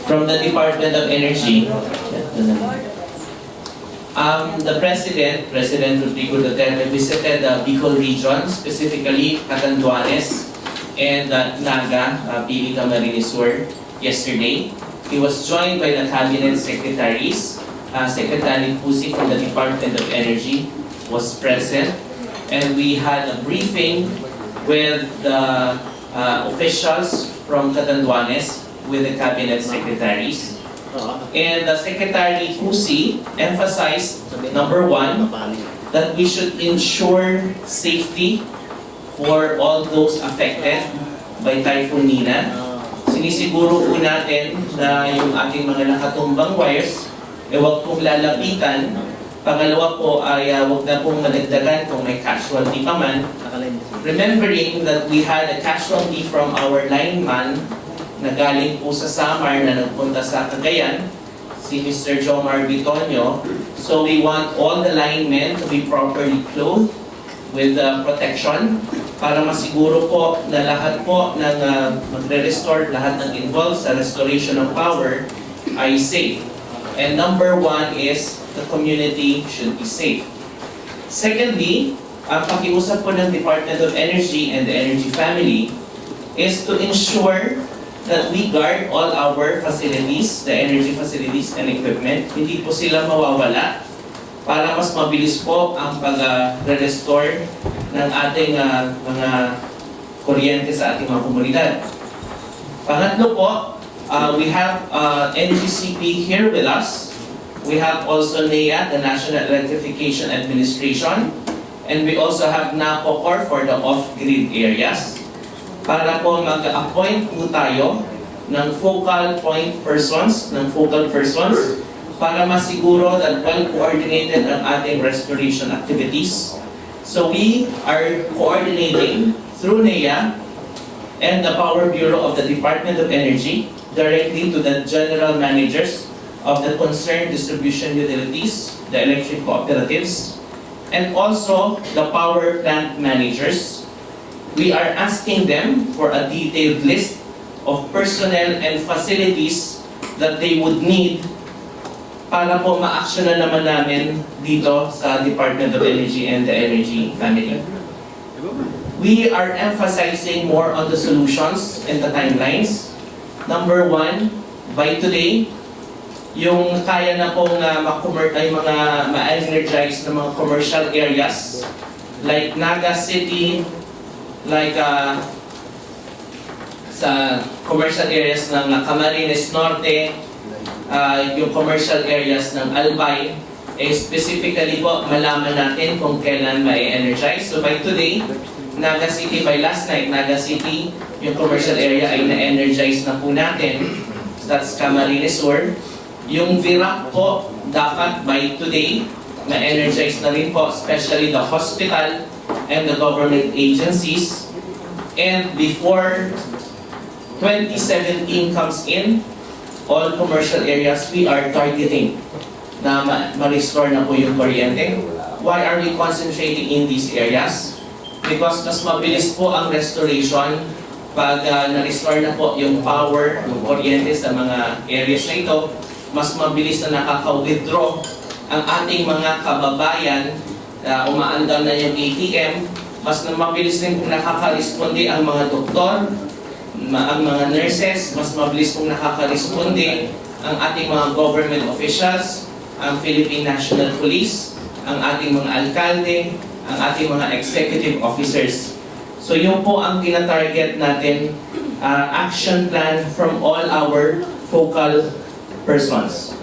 from the Department of Energy. The President Rodrigo Duterte, visited the Bicol region, specifically Catanduanes and Naga, Pili Camarines Sur, yesterday. He was joined by the Cabinet Secretaries. Secretary Pusi from the Department of Energy was present, and we had a briefing with the officials from Catanduanes with the Cabinet Secretaries. And the Secretary Pusi emphasized, number one, that we should ensure safety for all those affected by Typhoon Nina. Sinisiguro po natin na yung ating mga nakatumbang wires, huwag pong lalapitan. Pangalawa po ay huwag na pong madagdagan kung may casualty pa man. Remembering that we had a casualty from our lineman na galing po sa Samar na nagpunta sa Cagayan, si Mr. Jomar Bitonio. So we want all the linemen to be properly clothed with protection para masiguro po na lahat po ng magre-restore, lahat ng involved sa restoration of power ay safe. And number one is the community should be safe. Secondly, ang pakiusap po ng Department of Energy and the Energy Family is to ensure that we guard all our facilities, the energy facilities and equipment. Hindi po sila mawawala para mas mabilis po ang pag-restore ng ating mga kuryente sa ating mga komunidad. Pangatlo po, we have NGCP here with us. We have also NEA, the National Electrification Administration. And we also have NAPOCOR for the off-grid areas. Para po mag-appoint po tayo ng focal persons, para masiguro that well-coordinated ang ating restoration activities. So we are coordinating through NEA and the Power Bureau of the Department of Energy directly to the general managers of the concerned distribution utilities, the electric cooperatives, and also the power plant managers. We are asking them for a detailed list of personnel and facilities that they would need para po ma-actionan naman namin dito sa Department of Energy and the Energy Family. We are emphasizing more on the solutions and the timelines. Number one, by today, yung kaya na pong ma-energize na mga commercial areas like Naga City, like sa commercial areas ng Camarines Norte, yung commercial areas ng Albay, specifically po malaman natin kung kailan ma-energize. So by today, Naga City, by last night, Naga City, yung commercial area ay na-energize na po natin. That's Camarines Sur. Yung Virac po, dapat by today, na-energize na rin po, especially the hospital and the government agencies. And before 2017 comes in, all commercial areas we are targeting na ma-restore na po yung kuryente. Why are we concentrating in these areas? Because mas mabilis po ang restoration pag na-restore na po yung power, yung kuryente sa mga areas na ito. Mas mabilis na nakaka-withdraw ang ating mga kababayan na umaandar na yung ATM. Mas mabilis rin kung nakaka-responde ang mga doktor, ang mga nurses, mas mabilis pong nakaka-responde ang ating mga government officials, ang Philippine National Police, ang ating mga alkalde, ang ating mga executive officers. So yun po ang tina-target natin, action plan from all our focal persons.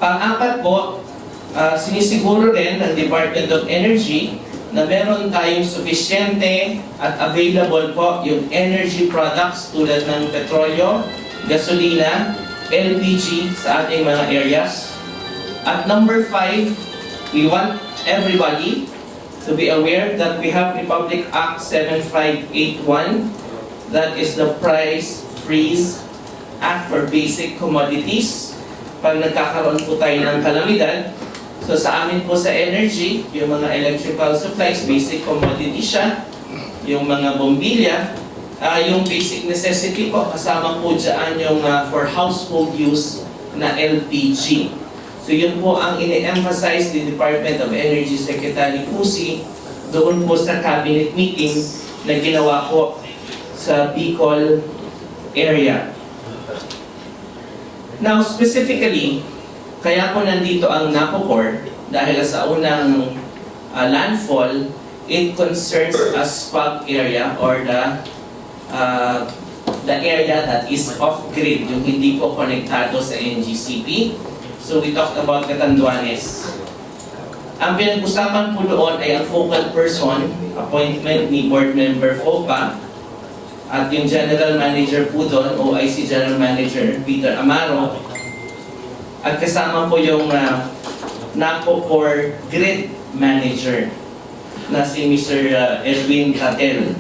Pang-apat po, sinisiguro rin ng Department of Energy na meron tayong sufisyente at available po yung energy products tulad ng petrolyo, gasolina, LPG sa ating mga areas. At number 5, we want everybody to be aware that we have Republic Act 7581, that is the Price Freeze Act for Basic Commodities. Pag nagkakaroon po tayo ng kalamidad, so sa amin po sa energy, yung mga electrical supplies, basic commodity siya, yung mga bombilya, Yung basic necessity po, kasama po dyan yung for household use na LPG. So yun po ang ini-emphasize the Department of Energy Secretary Pusi doon po sa cabinet meeting na ginawa po sa Bicol area. Now specifically, kaya po nandito ang NAPOCOR dahil sa unang landfall, it concerns a spot area or the area that is off-grid, yung hindi po konektado sa NGCP. So we talked about Catanduanes. Ang pinag-usapan po doon ay ang focal person, appointment ni Board Member FOPA, at yung General Manager po doon, OIC General Manager Peter Amaro, at kasama po yung NAPOCOR Grid Manager na si Mr. Edwin Catel.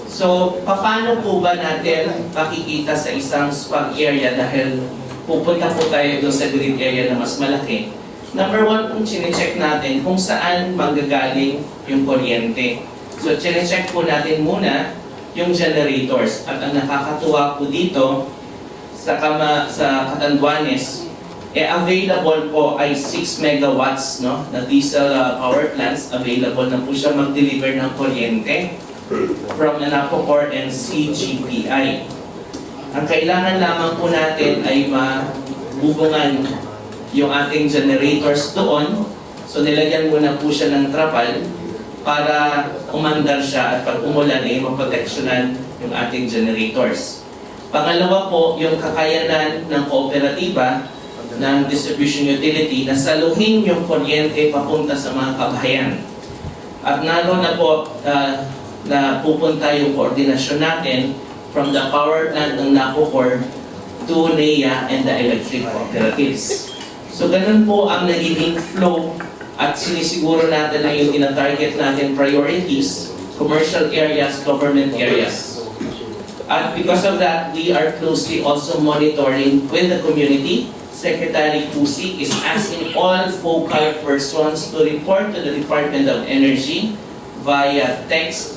So, paano po ba natin pakikita sa isang spot area dahil pupunta po tayo doon sa grid area na mas malaki? Number one, kung chinecheck natin kung saan manggagaling yung kuryente. So, chinecheck po natin muna yung generators. At ang nakakatuwa po dito sa Catanduanes, available po ay 6 megawatts na diesel power plants. Available na po siya mag-deliver ng kuryente from the NAPOCOR and CGPI. Ang kailangan lamang po natin ay mabubungan yung ating generators doon. So nilagyan muna po siya ng trapal para umandar siya at pag umulan ay maproteksyonan yung ating generators. Pangalawa po, yung kakayanan ng kooperatiba ng distribution utility na saluhin yung kuryente papunta sa mga kabahayan. At naroon na po na pupunta yung koordinasyon natin from the power plant ng NAPOCOR to NEA and the electric cooperatives. So ganun po ang nagiging flow at sinisiguro natin na yung tina-target natin priorities, commercial areas, government areas. At because of that, we are closely also monitoring with the community. Secretary Pusi is asking all focal persons to report to the Department of Energy via text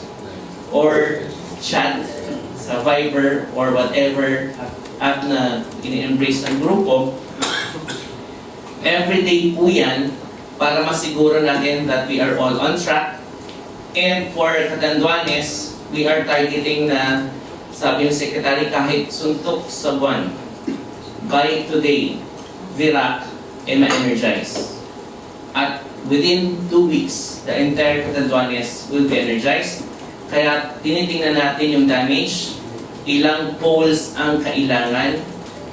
or chat sa Viber or whatever app na ini-embrace ng grupo. Everyday po yan para masiguro natin that we are all on track. And for Catanduanes, we are targeting na, sabi ng Secretary, kahit suntok sa buwan, by today, Virac ay ma-energize. At within 2 weeks, the entire Catanduanes will be energized. Kaya tinitingnan natin yung damage, ilang poles ang kailangan,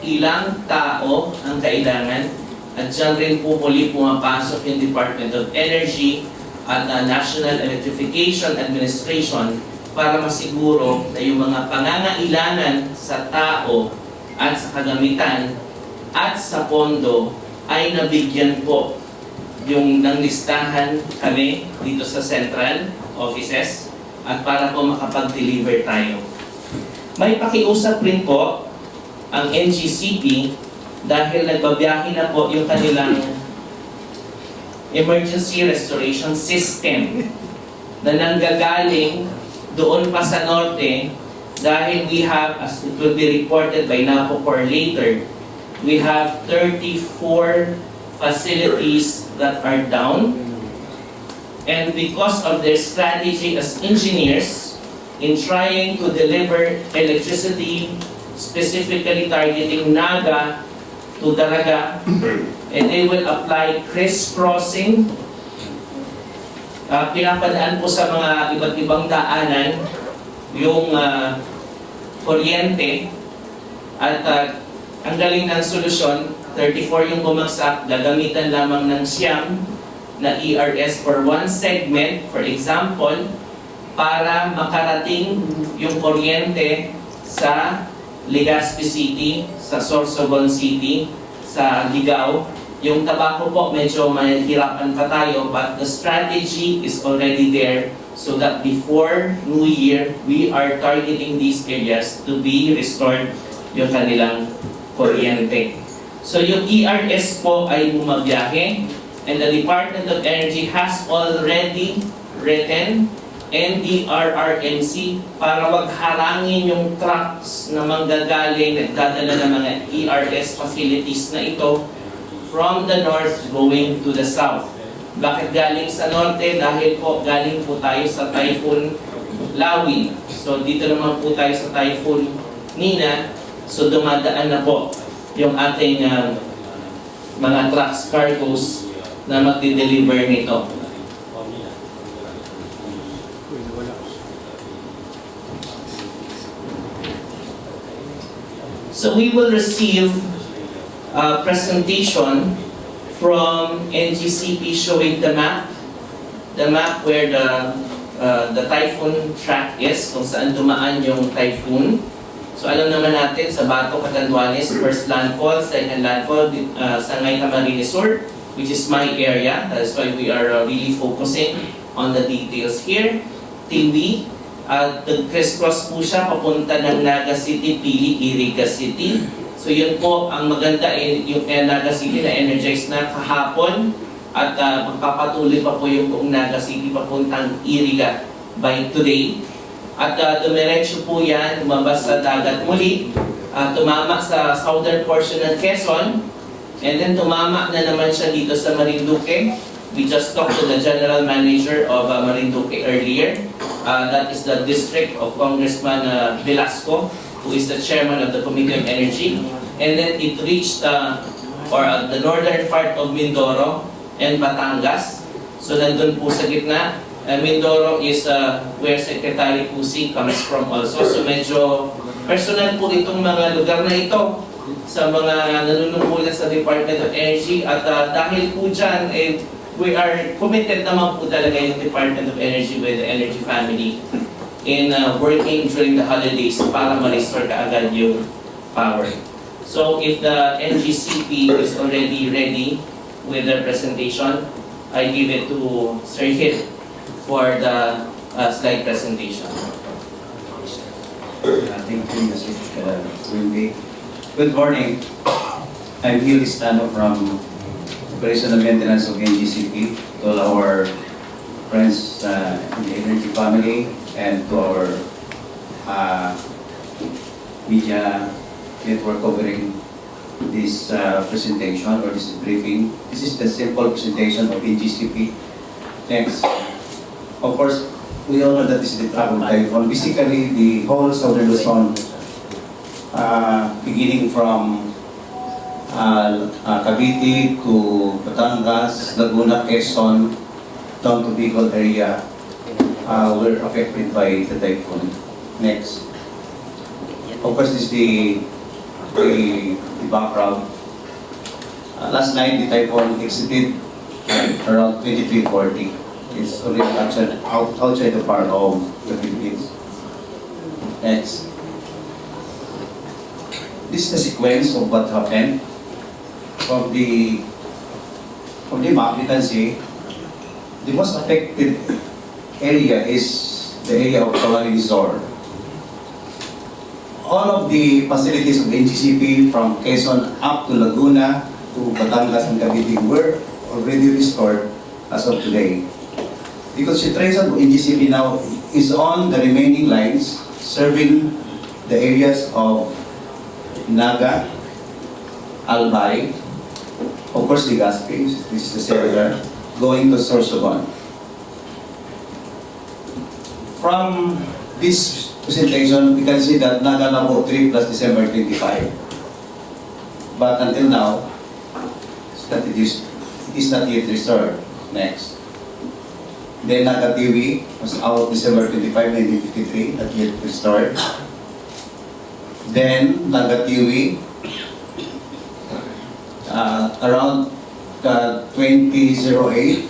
ilang tao ang kailangan, at dyan rin po muli pumapasok yung Department of Energy at National Electrification Administration para masiguro na yung mga pangangailangan sa tao at sa kagamitan at sa pondo ay nabigyan po yung ng listahan kami dito sa central offices at para po makapag-deliver tayo. May pakiusap rin po ang NGCP dahil nagbabiyahe na po yung kanilang emergency restoration system na nanggagaling doon pa sa norte dahil we have, as it will be reported by NAPOCOR later, we have 34 facilities that are down. And because of their strategy as engineers in trying to deliver electricity, specifically targeting Naga to Daraga, and they will apply crisscrossing. Pinapadaan po sa mga iba't ibang daanan yung kuryente at ang galing ng solusyon, 34 yung bumagsak, gagamitan lamang ng siyam na ERS for one segment, for example, para makarating yung kuryente sa Legazpi City, sa Sorsogon City, sa Ligao. Yung tabako po, medyo mahirapan pa tayo, but the strategy is already there so that before New Year, we are targeting these areas to be restored yung kanilang kuryente. So yung ERS po ay bumabiyahe, and the Department of Energy has already written NDRRMC para wag harangin yung trucks na manggagaling, nagdadala ng mga ERS facilities na ito from the north going to the south. Bakit galing sa norte? Dahil po galing po tayo sa Typhoon Lawi. So dito naman po tayo sa Typhoon Nina. So dumadaan na po yung ating mga trucks, cargoes na magdi-deliver nito. So we will receive a presentation from NGCP showing the map where the typhoon track is, kung saan dumaan yung typhoon. So alam naman natin sa Bato, Catanduanes, first landfall, second landfall, Sangay, Camarines Sur, which is my area. That's why we are really focusing on the details here. Tiwi, crisscross po siya papunta ng Naga City, Pili, Iriga City. So yun po ang maganda, yung Naga City na energized na kahapon at magpapatuloy pa po yung buong Naga City papuntang Iriga by today. At dumiretso po yan, lumabas sa dagat muli, tumama sa southern portion ng Quezon, and then tumama na naman siya dito sa Marinduque. We just talked to the General Manager of Marinduque earlier. That is the district of Congressman Velasco, who is the chairman of the Committee on Energy. And then it reached the northern part of Mindoro and Batangas. So nandun po sa gitna. Mindoro is where Secretary Pusi comes from also. So medyo personal po itong mga lugar na ito sa mga nanunungkulan sa Department of Energy. At dahil po dyan, we are committed naman po talaga yung Department of Energy with the Energy family in working during the holidays para ma-restore kaagad yung power. So if the NGCP is already ready with their presentation, I give it to Sir Hit for the slide presentation. Thank you, Mr. Wimby. Good morning. I'm Hilly Stano from Operational Maintenance of NGCP, to all our friends in the Energy family and to our media network covering this presentation or this briefing. This is the simple presentation of NGCP. Thanks. Of course, we all know that this is the track of typhoon. Basically, the whole southern Luzon, beginning from Cavite to Batangas, Laguna, Quezon, down to Bicol area, were affected by the typhoon. Next. Of course, this is the background. Last night, the typhoon exited around 2340. It's already outside the part of the Philippines. Next. This is the sequence of what happened. From the map, you can see the most affected area is the area of Camarines Sur. All of the facilities of NGCP from Quezon up to Laguna to Batangas and Cavite were already restored as of today. The concentration of NGCP now is on the remaining lines serving the areas of Naga, Albay, of course the Gaspi, this is the cellular, going to Sorsogon. From this presentation, we can see that Naga Labo 3 plus December 25. But until now, it is not yet restored. Next. Then Naga TV was out December 25, 1953, not yet restored. Then Naga TV, around 2008,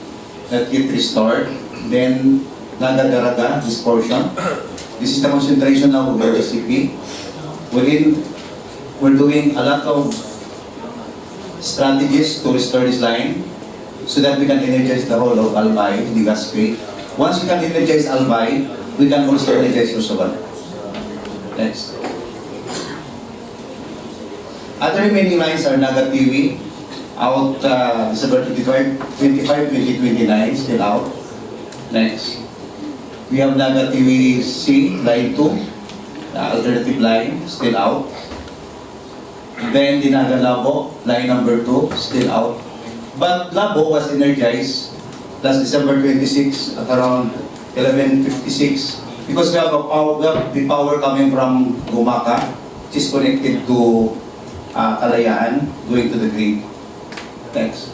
not yet restored. Then Naga Daraga, this portion. This is the concentration now of NGCP. We're doing a lot of strategies to restore this line so that we can energize the whole of Albay, the Gaspi. Once we can energize Albay, we can also energize Sorsogon. Next. Other remaining lines are Naga TV, out December 25, 2029, still out. Next. We have Naga TVC line 2, the alternative line, still out. Then the Naga Labo, line number 2, still out. But Labo was energized last December 26 at around 11:56 because we have the power coming from Gumaka, which is connected to Kalayaan, going to the grid. Thanks.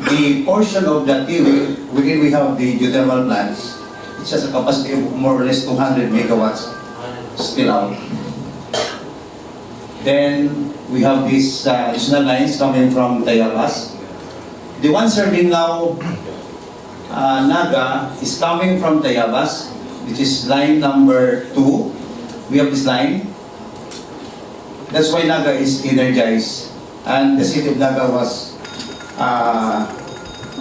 The portion of the TV, wherein we have the geothermal plants, it has a capacity of more or less 200 megawatts still out. Then we have these additional lines coming from Tayabas. The one serving now Naga is coming from Tayabas, which is line number 2. We have this line. That's why Naga is energized. And the city of Naga was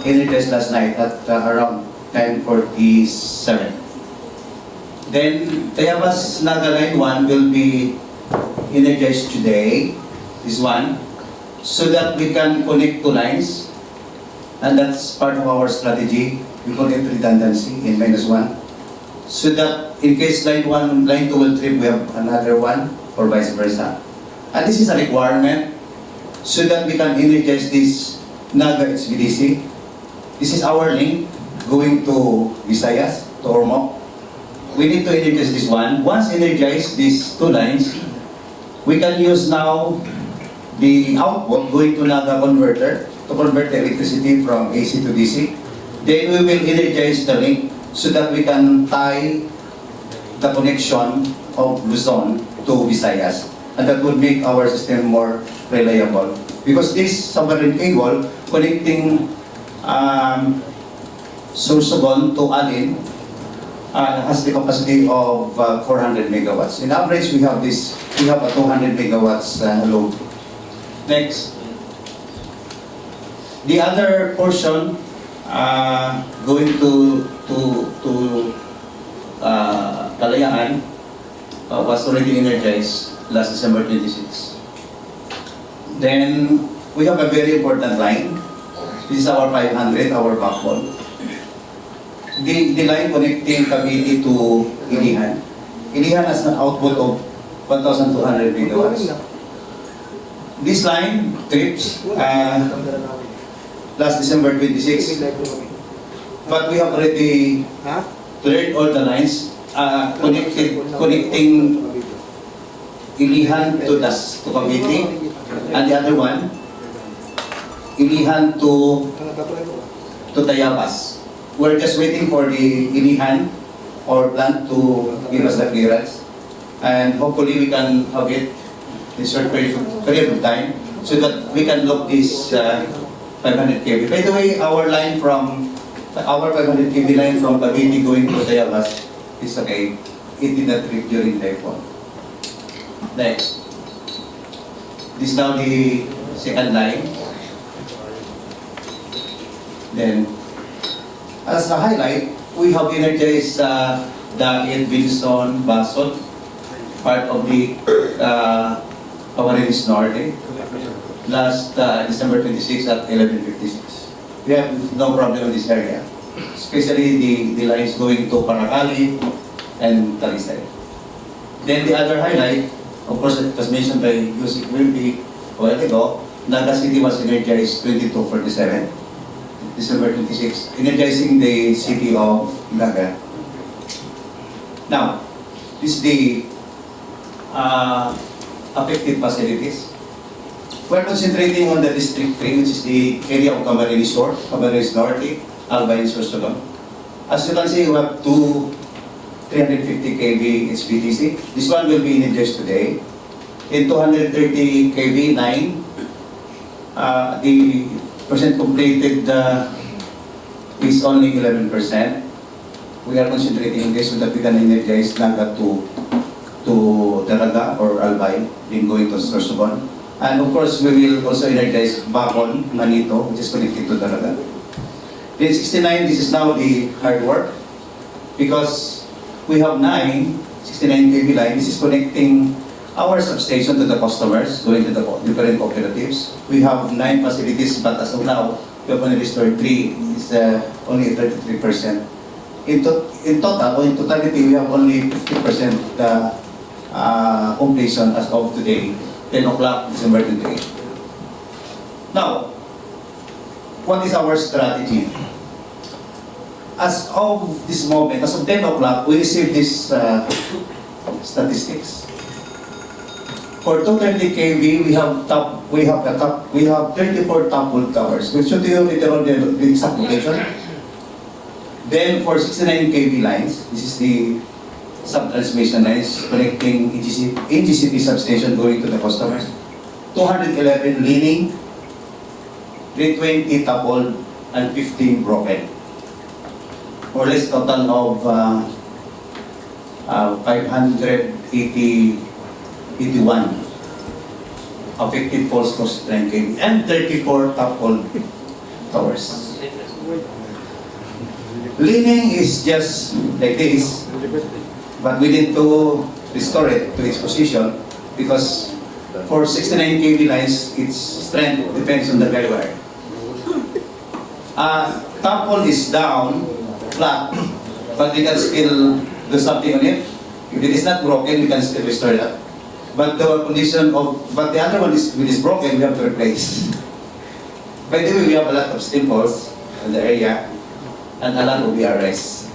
energized last night at around 10:47. Then Tayabas Naga line 1 will be energized today, this one, so that we can connect two lines. And that's part of our strategy. We call it redundancy in -1. So that in case line 1 and line 2 will trip, we have another one, or vice versa. And this is a requirement so that we can energize this Naga HVDC. This is our link going to Visayas, to Ormoc. We need to energize this one. Once energized, these two lines, we can use now the output going to Naga converter to convert the electricity from AC to DC. Then we will energize the link so that we can tie the connection of Luzon to Visayas. And that would make our system more reliable. Because this submarine cable connecting Sorsogon to Alin has the capacity of 400 megawatts. In average, we have a 200 megawatts load. Next. The other portion going to Kalayaan was already energized last December 26. Then we have a very important line. This is our 500, our backbone. The line connecting Cavite to Ilihan. Ilihan has an output of 1,200 megawatts. This line trips last December 26. But we have already cleared all the lines connecting Ilihan to Cavite, and the other one, Ilihan to Tayabas. We're just waiting for the Ilihan or plant to give us the clearance, and hopefully we can have it in a short period of time so that we can lock this 500 kV. By the way, our 500 kV line from Cavite going to Tayabas is okay. It did not trip during Typhoon. Next. This is now the second line. Then, as a highlight, we have energized Daet, Wilson, Basot, part of the Camarines Norte, last December 26 at 11:56. We have no problem in this area, especially the lines going to Paracali and Talisay. Then the other highlight, of course, it was mentioned by Yusik Wilby a while ago, Naga City was energized 22:47, December 26, energizing the city of Naga. Now, this is the affected facilities. We're concentrating on the District 3, which is the area of Camarines Sur, Camarines Norte, Albay, and Sorsogon. As you can see, we have two 350 kV HVDC. This one will be energized today. In 230 kV 9, the percent completed is only 11%. We are concentrating on this so that we can energize Naga to Daraga or Albay, then going to Sorsogon. And of course, we will also energize Bacon, Manito, which is connected to Daraga. Then 69, this is now the hard work because we have 69 kV line. This is connecting our substation to the customers, going to the different cooperatives. We have 9 facilities, but as of now, we have only restored 3. It's only 33% in total, or in totality, we have only 50% completion as of today, 10 o'clock, December 28. Now, what is our strategy? As of this moment, as of 10 o'clock, we receive this statistics. For 230 kV, we have 34 top volt towers. We'll show to you later on the exact location. Then for 69 kV lines, this is the sub-transmission lines connecting NGCP substation going to the customers. 211 leaning, 320 top volt, and 15 broken. Or less total of 581 affected false cross line kV and 34 top volt towers. Leaning is just like this, but we need to restore it to its position because for 69 kV lines, its strength depends on the guide wire. Top volt is down, flat, but we can still do something on it. If it is not broken, we can still restore that. But the other one is, when it's broken, we have to replace. By the way, we have a lot of steel poles in the area and a lot of VRS.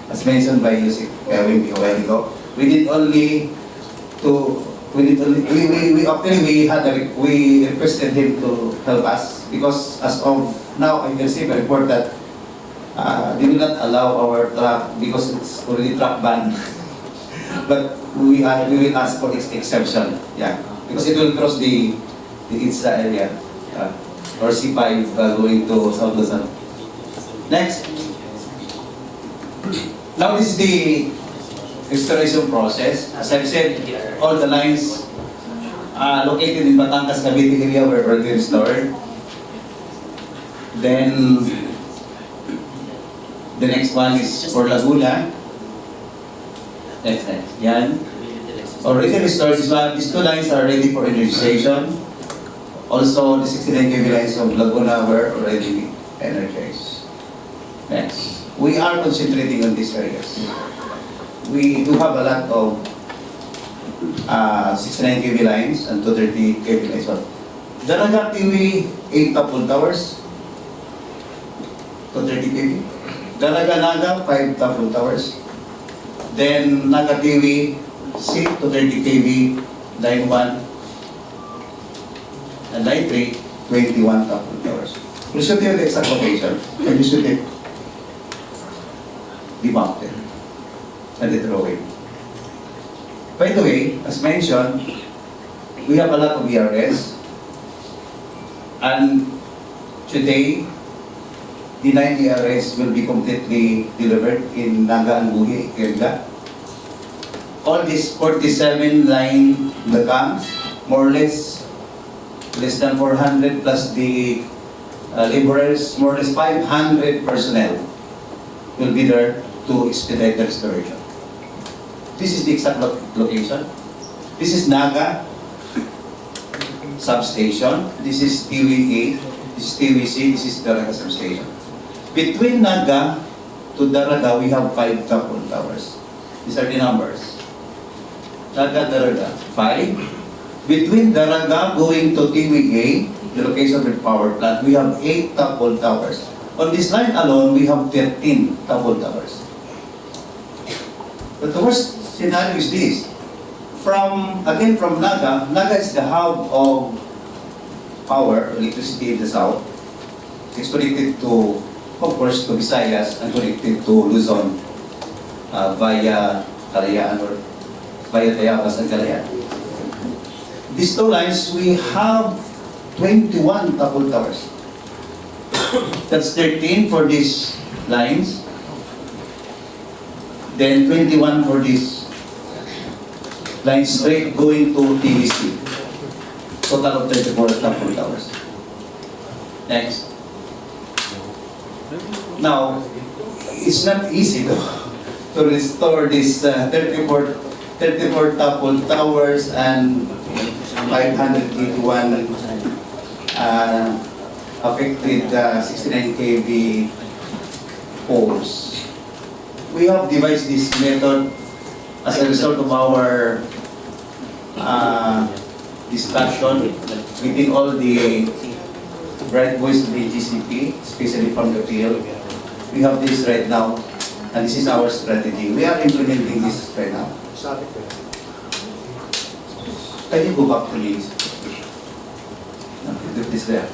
As mentioned by Yusik Kevin a while ago, we need only to, we requested him to help us because as of now, I can see the report that they will not allow our truck because it's already truck banned. But we will ask for its exception, yeah, because it will cross the ITSA area or C5 going to South Luzon. Next. Now this is the restoration process. As I've said, all the lines located in Batangas, Cavite area were already restored. Then the next one is for Laguna. Next. Yan. Already restored. These two lines are ready for energization. Also, the 69 kV lines of Laguna were already energized. Next. We are concentrating on these areas. We do have a lot of 69 kV lines and 230 kV lines. Daraga TV, 8 top volt towers, 230 kV. Daraga Naga, 5 top volt towers. Then Naga TV, 6 to 30 kV, line 1, and line 3, 21 top volt towers. We'll show you the exact location. Can you shoot it? The mountain and the drawing. By the way, as mentioned, we have a lot of VRS, and today, the 9 ERS will be completely delivered in Naga and Buhi, Kerala. All these 47 line lagangs, more or less than 400 plus the laborers, more or less 500 personnel will be there to expedite the restoration. This is the exact location. This is Naga substation. This is TVA. This is TVC. This is Daraga substation. Between Naga to Daraga, we have 5 top volt towers. These are the numbers. Naga, Daraga, 5. Between Daraga going to TVA, the location of the power plant, we have 8 top volt towers. On this line alone, we have 13 top volt towers. But the worst scenario is this. From Naga, Naga is the hub of power, electricity in the south. It's connected to, of course, to Visayas and connected to Luzon via Kalayaan or via Tayabas and Kalayaan. These two lines, we have 21 top volt towers. That's 13 for these lines. Then 21 for these lines straight going to TVC. Total of 34 top volt towers. Next. Now, it's not easy to restore this 34 top volt towers and 581 affected 69 kV poles. we have devised this method as a result of our discussion within all the bright boys of the NGCP, especially from the field. We have this right now, and this is our strategy. We are implementing this right now. Can you go back to this? Okay, this there.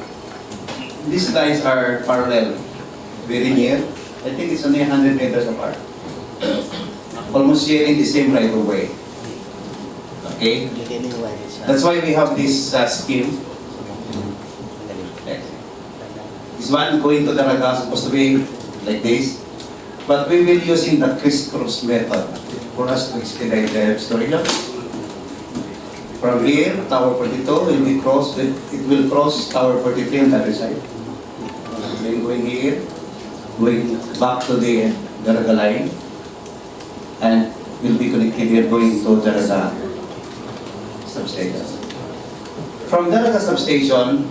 These lines are parallel, very near. I think it's only 100 meters apart. Almost sharing the same right of way. Okay? That's why we have this scheme. This one going to Daraga supposed to be like this. But we will using the crisscross method for us to expedite the story. From here, Tower 42 will be crossed. It will cross Tower 43 on the other side. Then going here, going back to the Daraga line, and will be connected here going to Daraga substation. From Daraga substation,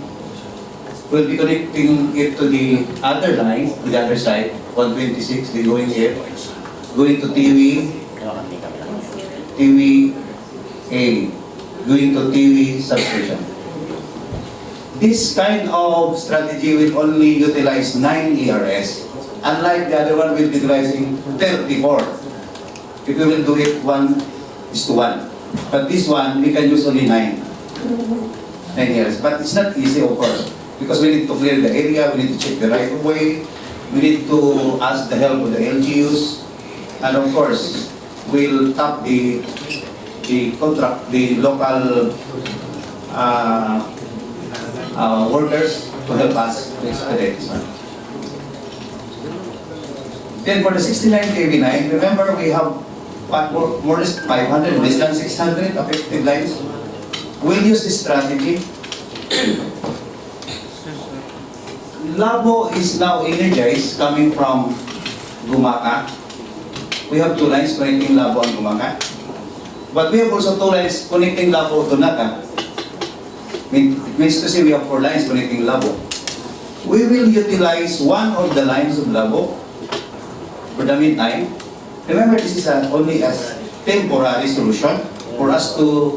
we'll be connecting it to the other line, to the other side, 126, then going here, going to TV-A, going to TV substation. This kind of strategy will only utilize 9 ERS, unlike the other one will be utilizing 34. If we will do it 1:1. But this one, we can use only 9 ERS. But it's not easy, of course, because we need to clear the area, we need to check the right of way, we need to ask the help of the LGUs, and of course, we'll tap the contract, the local workers to help us to expedite this one. Then for the 69 kV9, remember we have more or less 500, less than 600 affected lines. We'll use this strategy. Labo is now energized coming from Gumaka. We have 2 lines connecting Labo and Gumaka. But we have also 2 lines connecting Labo to Naga. It means to say we have 4 lines connecting Labo. We will utilize one of the lines of Labo for the meantime. Remember, this is only a temporary solution for us to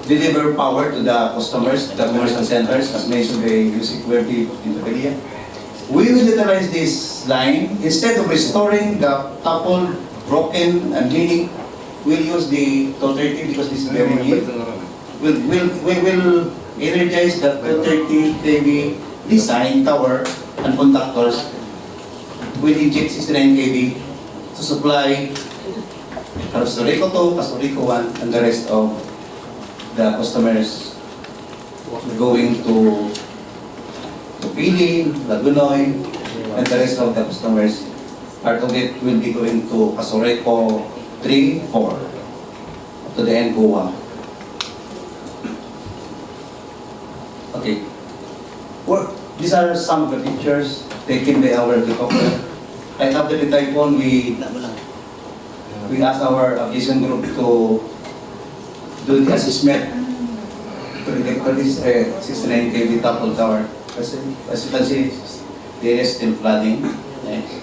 deliver power to the customers, the commercial centers, as mentioned by Music Verdi in the area. We will utilize this line. Instead of restoring the coupled, broken, and leaning, we'll use the 230 because this is very new. We will energize the 230 kV design tower and conductors. We'll inject 69 kV to supply Costa Rica 2, Costa Rica 1, and the rest of the customers going to Pili, Lagunoy, and the rest of the customers. Part of it will be going to Casoreco 3, 4, to the end Goa. Okay. Well, these are some of the pictures taken by our helicopter. Right after the Typhoon, we asked our aviation group to do the assessment to this 69 kV topple tower. As you can see, there is still flooding. Next.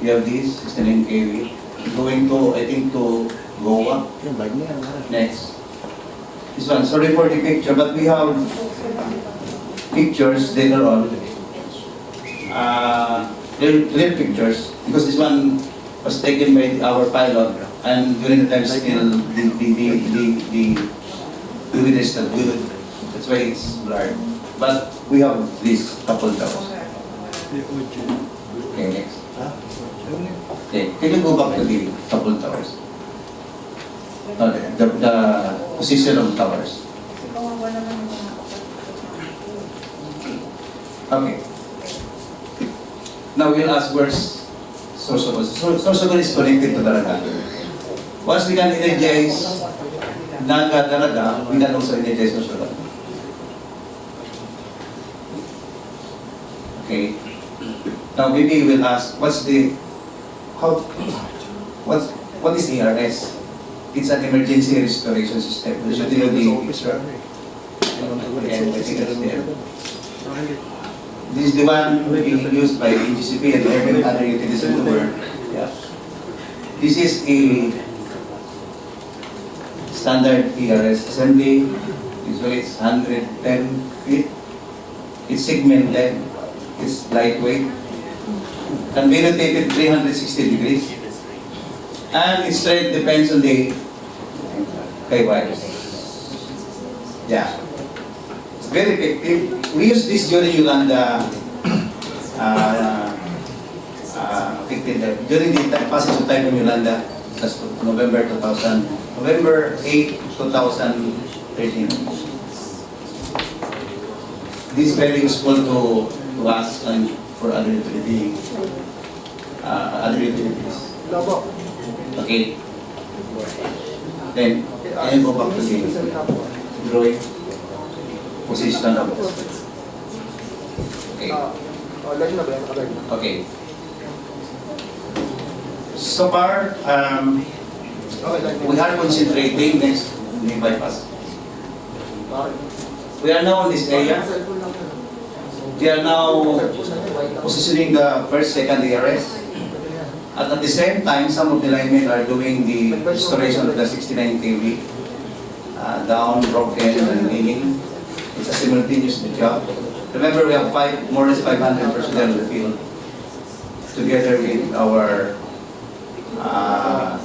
We have this 69 kV going to, I think, to Goa. Next. This one, sorry for the picture, but we have pictures later on. Real pictures, because this one was taken by our pilot, and during the time still the weather is not good. That's why it's blurred. But we have this couple towers. Okay, next. Okay, can you go back to the couple towers? The position of towers. Okay. Now we'll ask where's Sorsogon. Sorsogon is connected to Daraga. Once we can energize Naga Daraga, we can also energize Sorsogon. Okay. Now maybe we'll ask what is ERS? It's an emergency restoration system. We should do the picture. This is the one being used by NGCP and every other utilities in the world. Yeah. This is a standard ERS assembly. Usually it's 110 feet. It's segmented. It's lightweight. Can be rotated 360 degrees. And its strength depends on the wires. Yeah. It's very effective. We use this during Yolanda during the passage of Typhoon Yolanda, that's November 8, 2013. This is very useful to us and for other utilities. Okay. Then, I go back to the drawing position of okay. Okay. So far, we are concentrating next the bypass. We are now in this area. We are now positioning the first, second ERS. At the same time, some of the linemen are doing the restoration of the 69 kV down, broken, and leaning. It's a simultaneous job. Remember, we have more than 500 personnel in the field, together with our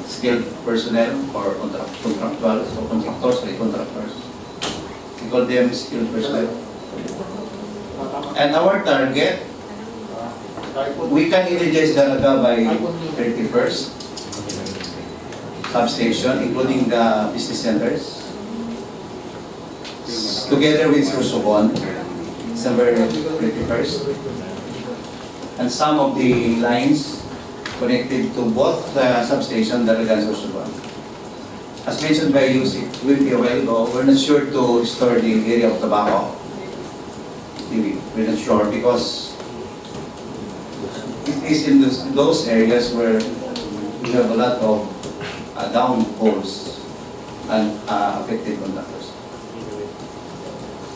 skilled personnel or contractuals or contractors or contractors. We call them skilled personnel. And our target, we can energize Dalaga by 31st substation, including the business centers, together with Sursubon, December 31st, and some of the lines connected to both the substation, Dalaga and Sursubon. As mentioned by you, it will be a while ago, we're not sure to restore the area of tobacco. We're not sure because it is in those areas where we have a lot of down poles and affected conductors.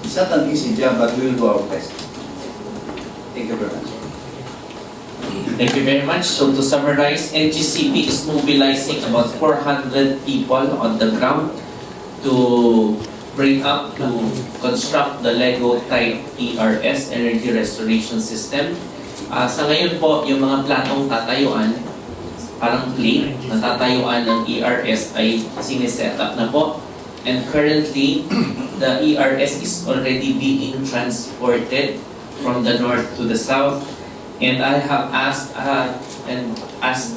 It's not an easy job, but we will do our best. Thank you very much. Thank you very much. So to summarize, NGCP is mobilizing about 400 people on the ground to bring up to construct the Lego type ERS, Energy Restoration System. Sa ngayon po, yung mga platong tatayuan, parang plate na tatayuan ng ERS ay siniset up na po. And currently, the ERS is already being transported from the north to the south. And I have asked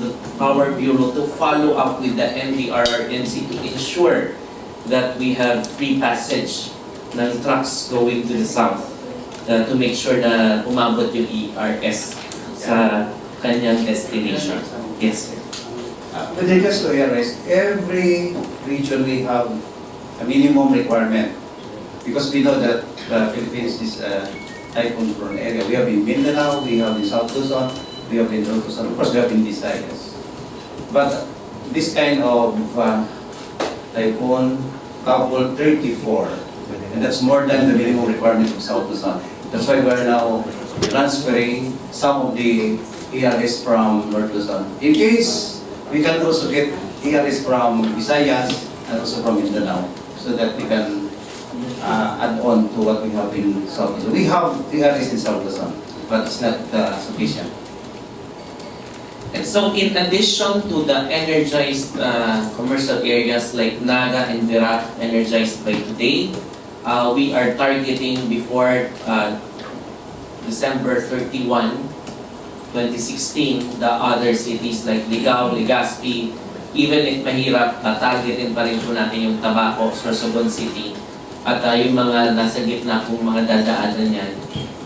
the Power Bureau to follow up with the NDRRMC to ensure that we have free passage ng trucks going to the south to make sure na umabot yung ERS sa kanyang destination. Yes, sir. With regards to ERS, every region we have a minimum requirement because we know that the Philippines is a typhoon-prone area. We have in Mindanao, we have in South Luzon, we have in Luzon, of course we have in Visayas. But this kind of typhoon coupled 34, and that's more than the minimum requirement of South Luzon. That's why we are now transferring some of the ERS from North Luzon. In case we can also get ERS from Visayas and also from Mindanao, so that we can add on to what we have in South Luzon. We have ERS in South Luzon, but it's not sufficient. And so in addition to the energized commercial areas like Naga and Virac energized by today, we are targeting before December 31, 2016, the other cities like Ligao, Legazpi, even if mahirap, targetin pa rin po natin yung Tabaco, Sorsogon City, at yung mga nasa gitna kung mga dadaanan yan,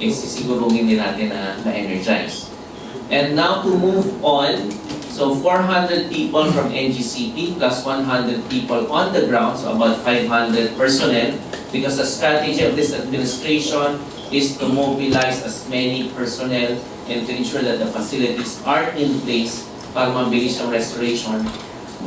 sisigurungin din natin na energize. And now to move on, so 400 people from NGCP plus 100 people on the ground, so about 500 personnel, because the strategy of this administration is to mobilize as many personnel and to ensure that the facilities are in place para mabilis ang restoration.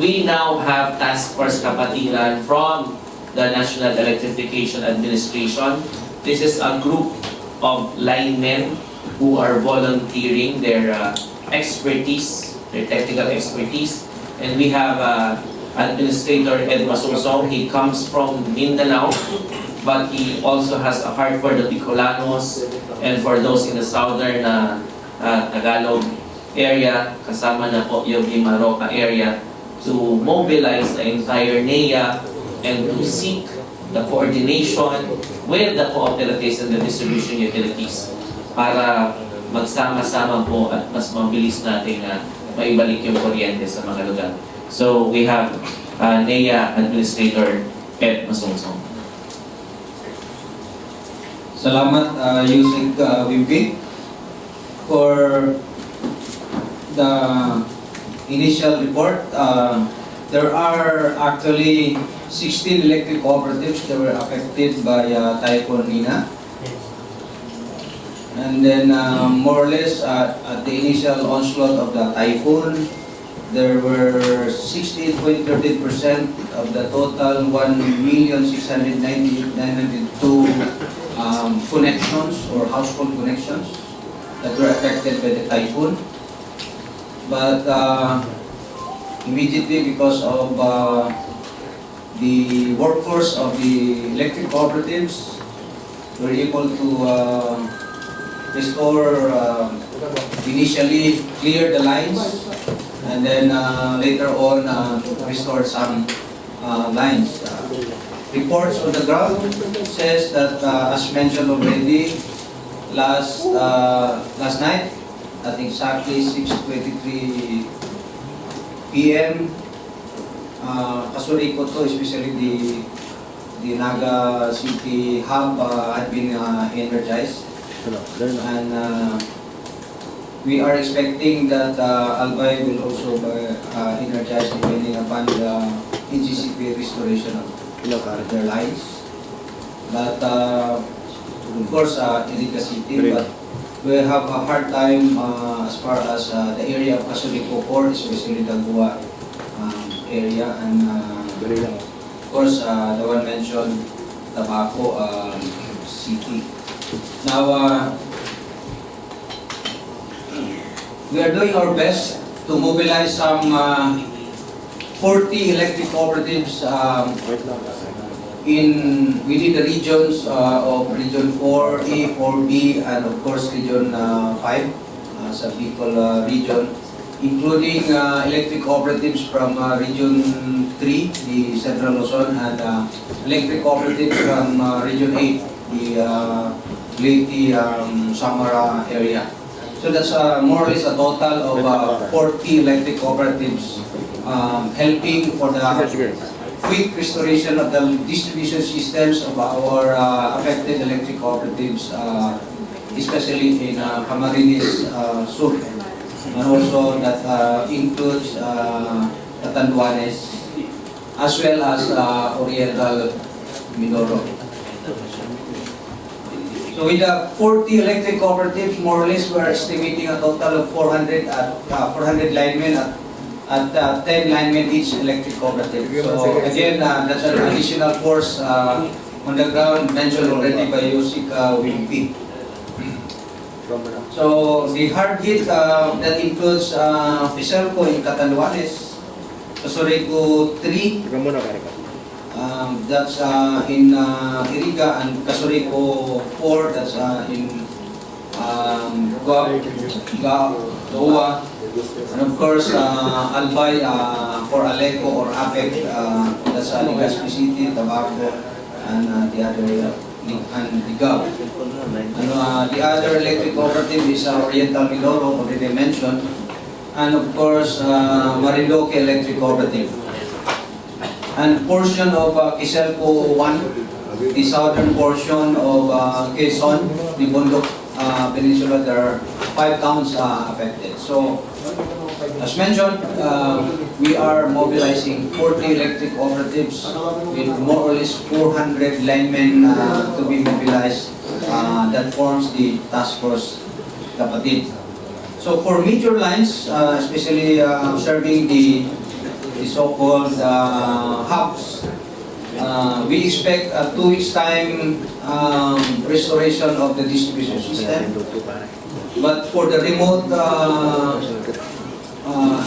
We now have Task Force Kapatiran from the National Electrification Administration. This is a group of linemen who are volunteering their expertise, their technical expertise, And we have Administrator Ed Masungsong. He comes from Mindanao, but he also has a heart for the Bicolanos and for those in the southern Tagalog area, kasama na po yung Maroca area, to mobilize the entire NEA and to seek the coordination with the cooperatives and the distribution utilities para magsama-sama po at mas mabilis natin maibalik yung kuryente sa mga lugar. So we have NEA Administrator Ed Masungsong. Salamat, Yusik Wimpi, for the initial report. There are actually 16 electric cooperatives that were affected by Typhoon NEA. And then more or less at the initial onslaught of the typhoon, there were 16.13% of the total 1,698,902 connections or household connections that were affected by the typhoon. But immediately, because of the workforce of the electric cooperatives, were able to restore, initially clear the lines, and then later on restore some lines. Reports on the ground says that, as mentioned already, last night at exactly 6:23 p.m. Kasuriko to, especially the Naga City hub had been energized, and we are expecting that Albay will also be energized depending upon the NGCP restoration of their lines. But of course, Iriga City, but we have a hard time as far as the area of Kasuriko Core, especially the Gua area, and of course the one mentioned, Tabaco City. Now, we are doing our best to mobilize some 40 electric cooperatives within the regions of Region 4A, 4B, and of course Region 5, sa Bicol region, including electric cooperatives from Region 3, the Central Luzon, and electric cooperatives from Region 8, the Leyte, Samara area. So that's more or less a total of 40 electric cooperatives helping for the quick restoration of the distribution systems of our affected electric cooperatives, especially in Camarines Sur, and also that includes Catanduanes, as well as Oriental Mindoro. So with the 40 electric cooperatives, more or less, we are estimating a total of 400 linemen at 10 linemen each electric cooperative. So again, that's an additional force on the ground mentioned already by Yusik Wimpi. So the hard hit that includes Fiselco in Catanduanes, Kasuriko 3, that's in Iriga, and Kasuriko 4, that's in Goa, and of course Albay for Aleco or APEC, that's Legazpi City, Tabaco, and the other and Ligao. And the other electric cooperative is Oriental Mindoro, already mentioned, and of course Marindoque Electric Cooperative. And portion of Kiselco 1, the southern portion of Quezon, the Bundok Peninsula, there are 5 towns affected. So, as mentioned, we are mobilizing 40 electric cooperatives with more or less 400 linemen to be mobilized. That forms the task force Kapatid. So for major lines, especially serving the so-called hubs, we expect a 2 weeks time restoration of the distribution system. But for the remote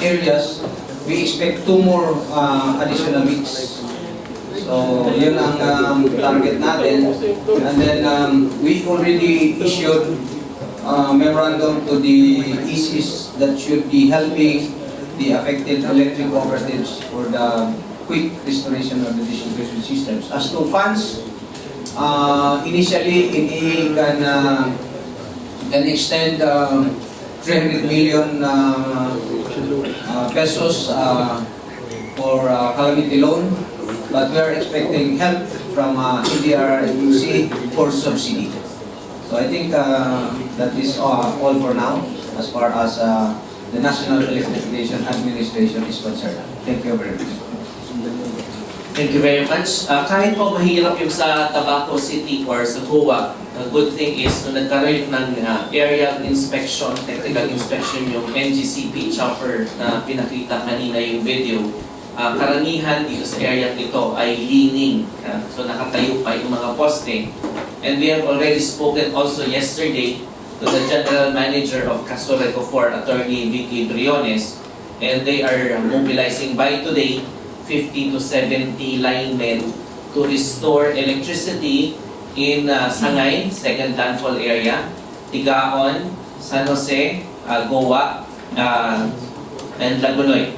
areas, we expect 2 more additional weeks. So, yun ang target natin. And then, we already issued memorandum to the ECs that should be helping the affected electric cooperatives for the quick restoration of the distribution systems. As to funds, initially, NEA can extend 300 million pesos for calamity loan, but we are expecting help from NDRC for subsidy. So I think that is all for now as far as the National Electrification Administration is concerned. Thank you very much. Thank you very much. Kahit po mahirap yung sa Tabaco City or sa Goa, the good thing is nung nagkaroon ng aerial inspection, technical inspection yung NGCP chopper na pinakita kanina yung video, karamihan dito sa area nito ay leaning. So nakatayo pa yung mga poste. And we have already spoken also yesterday to the General Manager of Casoreco 4, Attorney Vicky Briones, and they are mobilizing by today 50 to 70 linemen to restore electricity in Sangay, second landfall area, Tigaon, San Jose, Goa, and Lagunoy.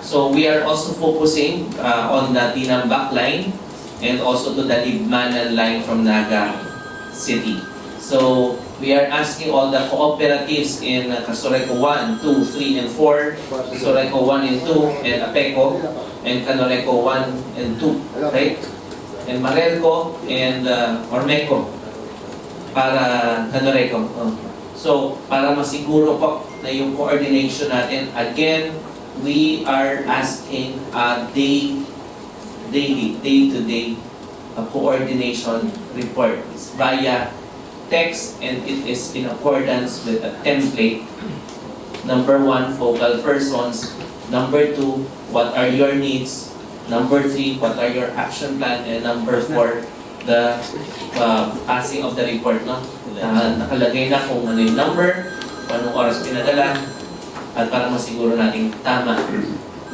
So we are also focusing on the Tinambak line and also to the Libmanan line from Naga City. So we are asking all the cooperatives in Casoreco 1, 2, 3, and 4, Casoreco 1 and 2, and Apeco, and Canoreco 1 and 2, right? And Marelco and Ormeco para Canoreco. So para masiguro po na yung coordination natin, again, we are asking day-to-day coordination report. It's via text and it is in accordance with a template. Number 1, focal persons. Number 2, what are your needs? Number 3, what are your action plan? And number 4, the passing of the report. No? Nakalagay na kung ano yung number, kung anong oras pinadala, at para masiguro natin tama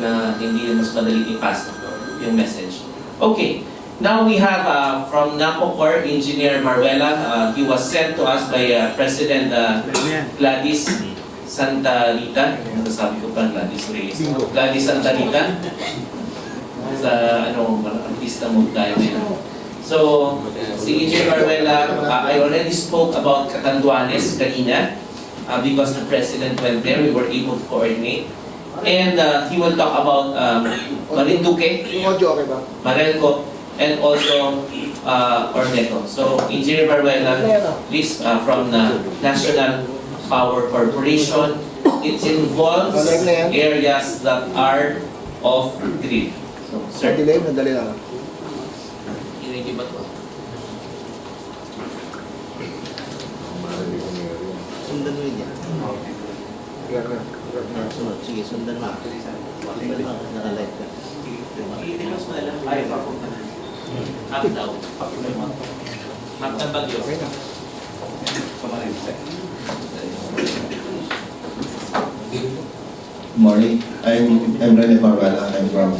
na hindi mas madali i-pass yung message. Okay. Now we have from Napocor, Engineer Maruela. He was sent to us by President Gladys Santa Rita. Ano sabi ko pa, Gladys Reyes? Gladys Santa Rita. Sa artista mo tayo ngayon. So, si Engineer Maruela, I already spoke about Catanduanes kanina because the President went there. We were able to coordinate. And he will talk about Marinduque, Marelco, and also Ormeco. So, Engineer Maruela, please, from the National Power Corporation, it involves areas that are off grid. So, sir. Madali lang. Hindi ba ito? Sundan mo yun yan. Sunod, sige, sundan mo. Sundan mo, nakalive ka. Iilos mo na lang. Ay, papunta na. Up daw. Map ng bagyo. Morning. I'm Rene Barbella. I'm from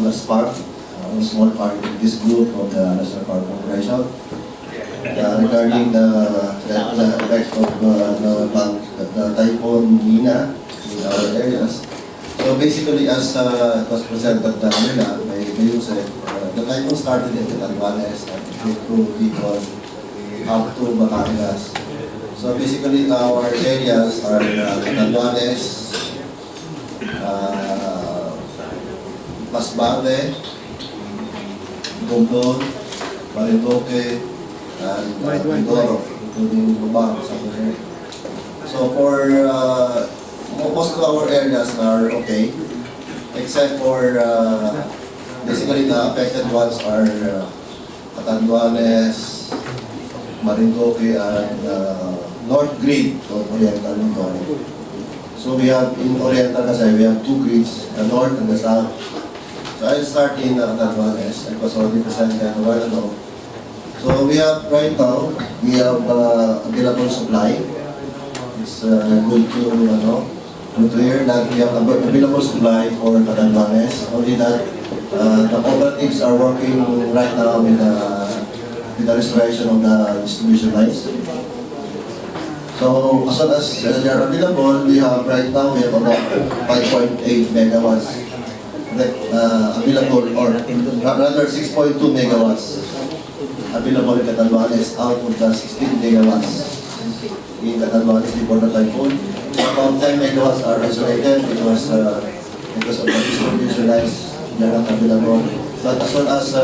the SPARC, a small part of this group of the National Power Corporation. Regarding the effects of the Typhoon NEA in our areas. So basically, as it was presented earlier by Jose, the typhoon started in Catanduanes and it went through Bicol up to Batangas. So basically, our areas are Catanduanes, Masbate, Gomdon, Marinduque, and Mindoro, including Lubang, somewhere. So for most of our areas are okay, except for basically the affected ones are Catanduanes, Marinduque, and North Grid of Oriental Mindoro. So we have in Oriental kasi we have 2 grids, the North and the South. So I'll start in Catanduanes. It was already presented a while ago. So we have right now, we have available supply. It's good to Good to hear that we have available supply for Catanduanes. Only that the cooperatives are working right now with the restoration of the distribution lines. So as soon as they are available, we have right now we have about 5.8 megawatts available, or rather 6.2 megawatts available in Catanduanes out of the 16 megawatts in Catanduanes before the typhoon. About 10 megawatts are isolated because of the distribution lines, they are not available. But as soon as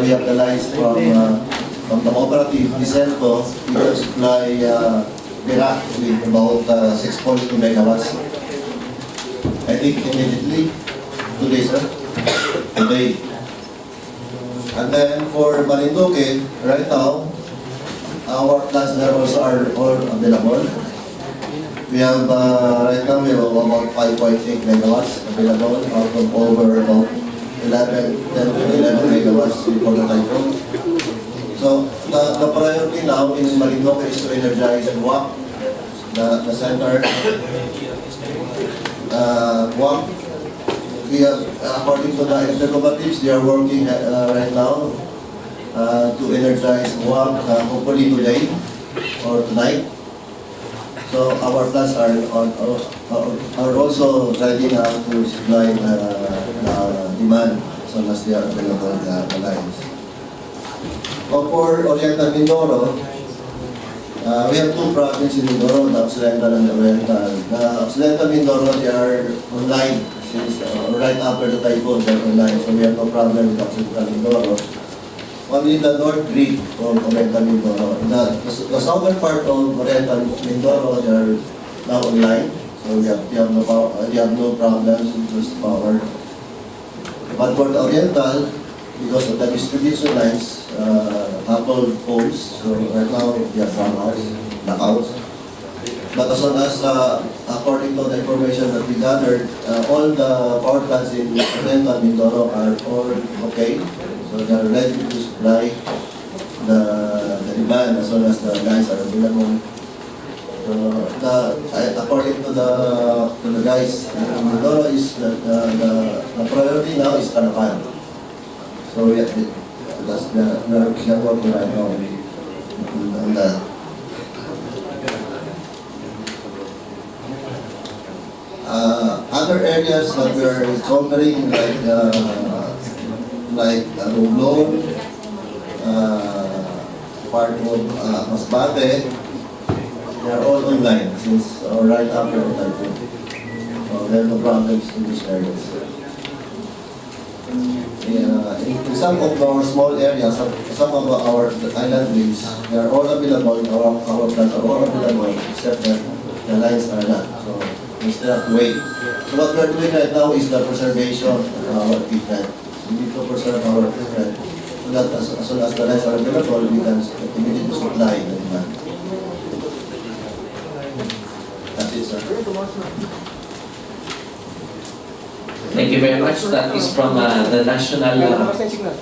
we have the lines from the cooperative, Dicelco, we will supply Iraq with about 6.2 megawatts. I think immediately, today, sir. Today. And then for Marinduque, right now, our plants there also are all available. We have, right now, we have about 5.8 megawatts available out of over about 10 to 11 megawatts before the typhoon. So the priority now in Marinduque is to energize WAP, the center. WAP, we have, according to the intercooperatives, they are working right now to energize WAP hopefully today or tonight. So our plants are also ready now to supply the demand as soon as they are available the lines. For Oriental Mindoro, we have two provinces in Mindoro, the Occidental and the Oriental. The Occidental Mindoro, they are online since right after the typhoon, they're online, so we have no problem with Occidental Mindoro. Only the north grid of Oriental Mindoro. The southern part of Oriental Mindoro, they are now online, so we have no problems with this power. But for the Oriental, because of the distribution lines, couple poles, so right now we have blackouts. But as soon as, according to the information that we gathered, all the power plants in Oriental Mindoro are all okay. So they are ready to supply the demand as soon as the lines are available. So according to the guys in Mindoro, is the priority now is Tanapan. So we have that's the working right now on that. Other areas that we are covering, like Romblon, part of Masbate, they are all online since right after the typhoon. So there are no problems in these areas. In some of our small areas, some of our island leaves, they are all available, our plants are all available, except that the lines are not. So we still have to wait. So what we are doing right now is the preservation of our equipment. We need to preserve our equipment so that as soon as the lines are available, we can immediately supply the demand. That's it, sir. Thank you very much. That is from the National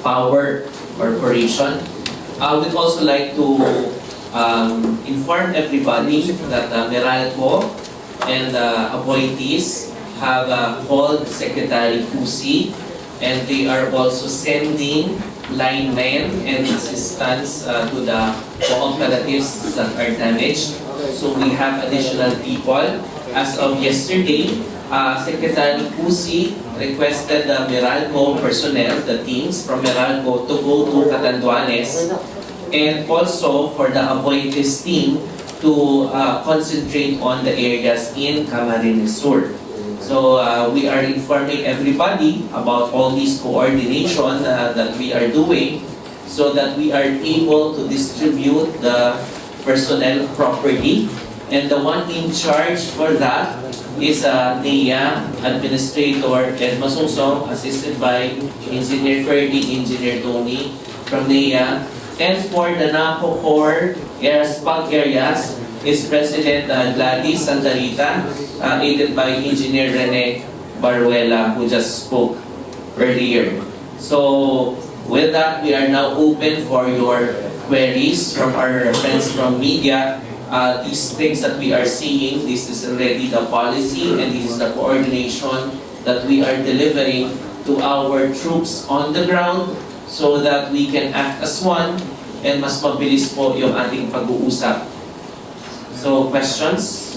Power Corporation. I would also like to inform everybody that Meralco and appointees have called Secretary Pusi, and they are also sending linemen and assistants to the cooperatives that are damaged. So we have additional people. As of yesterday, Secretary Pusi requested the Meralco personnel, the teams from Meralco, to go to Catanduanes, and also for the appointees team to concentrate on the areas in Camarines Sur. So we are informing everybody about all these coordination that we are doing so that we are able to distribute the personnel properly. And the one in charge for that is NEA Administrator Ed Masungsong, assisted by Engineer Ferdy, Engineer Tony from NEA. And for the NAPO core spot areas is President Gladys Santarita, aided by Engineer Rene Baruela, who just spoke earlier. So with that, we are now open for your queries from our friends from media. these things that we are seeing, this is already the policy and this is the coordination that we are delivering to our troops on the ground so that we can act as one and mas mabilis po yung ating pag-uusap. So, questions?